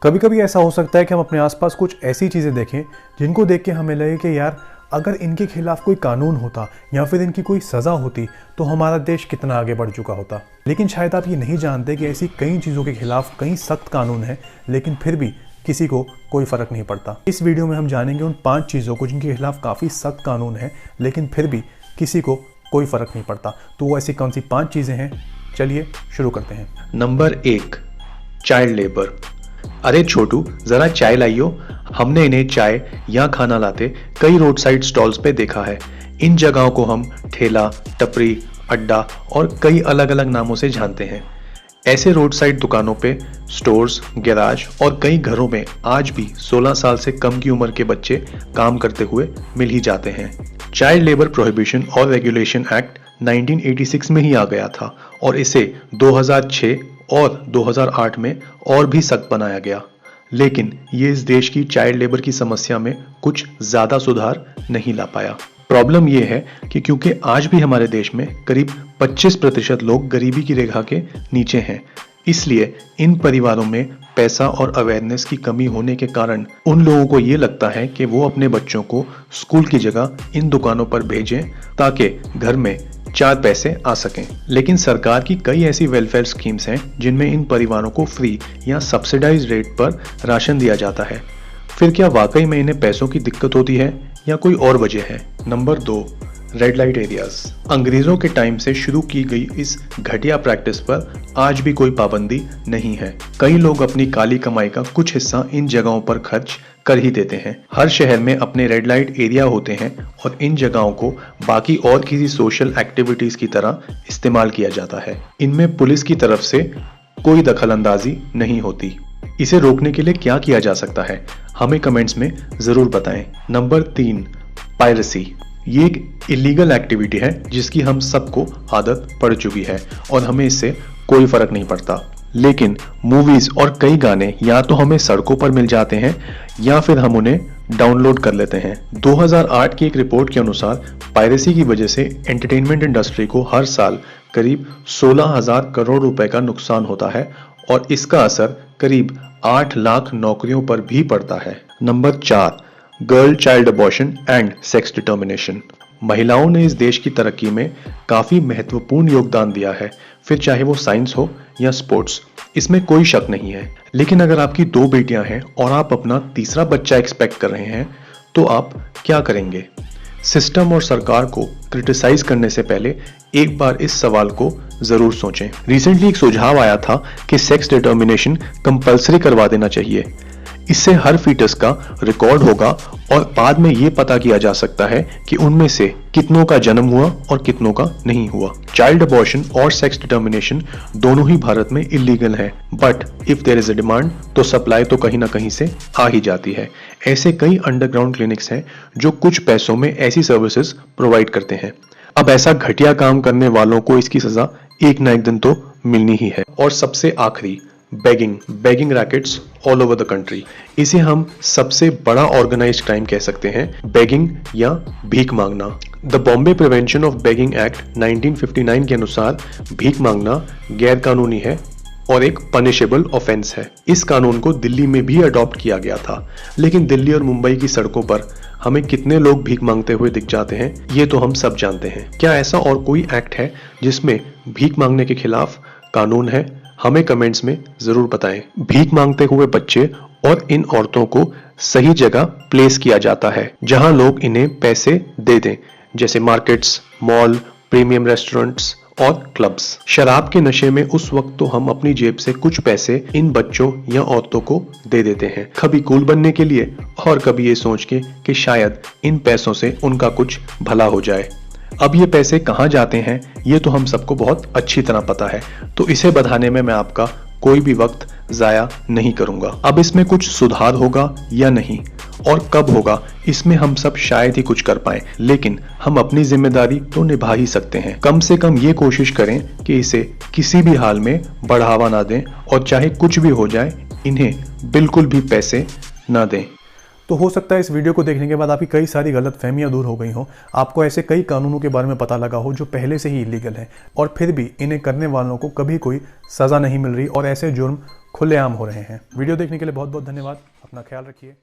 कभी कभी ऐसा हो सकता है कि हम अपने आसपास कुछ ऐसी चीज़ें देखें जिनको देख के हमें लगे कि यार अगर इनके खिलाफ कोई कानून होता या फिर इनकी कोई सज़ा होती तो हमारा देश कितना आगे बढ़ चुका होता। लेकिन शायद आप ये नहीं जानते कि ऐसी कई चीज़ों के खिलाफ कई सख्त कानून हैं, लेकिन फिर भी किसी को कोई फ़र्क नहीं पड़ता। इस वीडियो में हम जानेंगे उन 5 चीज़ों को जिनके खिलाफ काफ़ी सख्त कानून है लेकिन फिर भी किसी को कोई फ़र्क नहीं पड़ता। तो वो ऐसी कौन सी 5 चीज़ें हैं, चलिए शुरू करते हैं। Number 1, child labour. अरे छोटू, जरा चाय लाइयो। हमने इन्हें चाय या खाना लाते कई रोड साइड स्टॉल्स पे देखा है। इन जगहों को हम ठेला, टपरी, अड्डा और कई अलग अलग नामों से जानते हैं। ऐसे रोड साइड दुकानों पे स्टोर्स, गैराज और कई घरों में आज भी 16 साल से कम की उम्र के बच्चे काम करते हुए मिल ही जाते हैं। चाइल्ड लेबर प्रोहिबिशन और रेगुलेशन एक्ट 1986 में ही आ गया था और इसे 2006 और 2008 में और भी सख्त बनाया गया। लेकिन ये इस देश की चाइल्ड लेबर की समस्या में कुछ ज्यादा सुधार नहीं ला पाया। प्रॉब्लम ये है कि क्योंकि आज भी हमारे देश में करीब 25% लोग गरीबी की रेखा के नीचे हैं, इसलिए इन परिवारों में पैसा और अवेयरनेस की कमी होने के कारण उन लोगों को ये लगता है कि वो अपने बच्चों को स्कूल की जगह इन दुकानों पर भेजें ताकि घर में 4 पैसे आ सकें। लेकिन सरकार की कई ऐसी वेलफेयर स्कीम्स हैं जिनमें इन परिवारों को फ्री या सब्सिडाइज रेट पर राशन दिया जाता है। फिर क्या वाकई में इन्हें पैसों की दिक्कत होती है या कोई और वजह है? Number 2, red light areas. अंग्रेजों के टाइम से शुरू की गई इस घटिया प्रैक्टिस पर आज भी कोई पाबंदी नहीं है। कई लोग अपनी काली कमाई का कुछ हिस्सा इन जगहों पर खर्च कर ही देते हैं। हर शहर में अपने रेड लाइट एरिया होते हैं और इन जगहों को बाकी और किसी सोशल एक्टिविटीज की तरह इस्तेमाल किया जाता है। इनमें पुलिस की तरफ से कोई दखल अंदाजी नहीं होती। इसे रोकने के लिए क्या किया जा सकता है, हमें कमेंट्स में जरूर बताएं। Number 3, piracy. ये एक इलीगल एक्टिविटी है जिसकी हम सबको आदत पड़ चुकी है और हमें इससे कोई फर्क नहीं पड़ता। लेकिन मूवीज और कई गाने या तो हमें सड़कों पर मिल जाते हैं या फिर हम उन्हें डाउनलोड कर लेते हैं। 2008 की एक रिपोर्ट के अनुसार पायरेसी की वजह से एंटरटेनमेंट इंडस्ट्री को हर साल करीब 16,000 करोड़ रुपए का नुकसान होता है और इसका असर करीब 8 लाख नौकरियों पर भी पड़ता है। Number 4, girl child abortion and sex determination. महिलाओं ने इस देश की तरक्की में काफी महत्वपूर्ण योगदान दिया है, फिर चाहे वो साइंस हो या स्पोर्ट्स, इसमें कोई शक नहीं है। लेकिन अगर आपकी 2 बेटियां हैं और आप अपना तीसरा बच्चा एक्सपेक्ट कर रहे हैं तो आप क्या करेंगे? सिस्टम और सरकार को क्रिटिसाइज करने से पहले एक बार इस सवाल को जरूर सोचें। रिसेंटली एक सुझाव आया था कि सेक्स डिटर्मिनेशन कंपलसरी करवा देना चाहिए। इससे हर फीटस का रिकॉर्ड होगा और बाद में ये पता किया जा सकता है कि उनमें से कितनों का जन्म हुआ और कितनों का नहीं हुआ। चाइल्ड अबॉर्शन और सेक्स डिटर्मिनेशन दोनों ही भारत में इलीगल है, but if there is a demand तो सप्लाई तो कहीं ना कहीं से आ ही जाती है। ऐसे कई अंडरग्राउंड क्लिनिक्स हैं जो कुछ पैसों में ऐसी सर्विसेज प्रोवाइड करते हैं। अब ऐसा घटिया काम करने वालों को इसकी सजा एक ना एक दिन तो मिलनी ही है। और सबसे आखिरी, begging rackets all over the country. इसे हम सबसे बड़ा ऑर्गेनाइज्ड क्राइम कह सकते हैं, बेगिंग या भीख मांगना। The Bombay prevention of begging act 1959 के अनुसार भीख मांगना गैर कानूनी है और एक पनिशेबल ऑफेंस है। इस कानून को दिल्ली में भी अडॉप्ट किया गया था, लेकिन दिल्ली और मुंबई की सड़कों पर हमें कितने लोग भीख मांगते हुए दिख जाते हैं ये तो हम सब जानते हैं। क्या ऐसा और कोई एक्ट है जिसमें भीख मांगने के खिलाफ कानून है? हमें कमेंट्स में जरूर बताएं। भीख मांगते हुए बच्चे और इन औरतों को सही जगह प्लेस किया जाता है जहां लोग इन्हें पैसे दे दें, जैसे मार्केट्स, मॉल, प्रीमियम रेस्टोरेंट्स और क्लब्स। शराब के नशे में उस वक्त तो हम अपनी जेब से कुछ पैसे इन बच्चों या औरतों को दे देते हैं, कभी कूल बनने के लिए और कभी ये सोच के कि शायद इन पैसों से उनका कुछ भला हो जाए। अब ये पैसे कहाँ जाते हैं ये तो हम सबको बहुत अच्छी तरह पता है, तो इसे बढ़ाने में मैं आपका कोई भी वक्त जाया नहीं करूंगा। अब इसमें कुछ सुधार होगा या नहीं और कब होगा, इसमें हम सब शायद ही कुछ कर पाए, लेकिन हम अपनी जिम्मेदारी तो निभा ही सकते हैं। कम से कम ये कोशिश करें कि इसे किसी भी हाल में बढ़ावा ना दें और चाहे कुछ भी हो जाए इन्हें बिल्कुल भी पैसे ना दें। तो हो सकता है इस वीडियो को देखने के बाद आपकी कई सारी गलतफहमियां दूर हो गई हों, आपको ऐसे कई कानूनों के बारे में पता लगा हो जो पहले से ही इलीगल हैं और फिर भी इन्हें करने वालों को कभी कोई सज़ा नहीं मिल रही और ऐसे जुर्म खुलेआम हो रहे हैं। वीडियो देखने के लिए बहुत बहुत धन्यवाद। अपना ख्याल रखिए।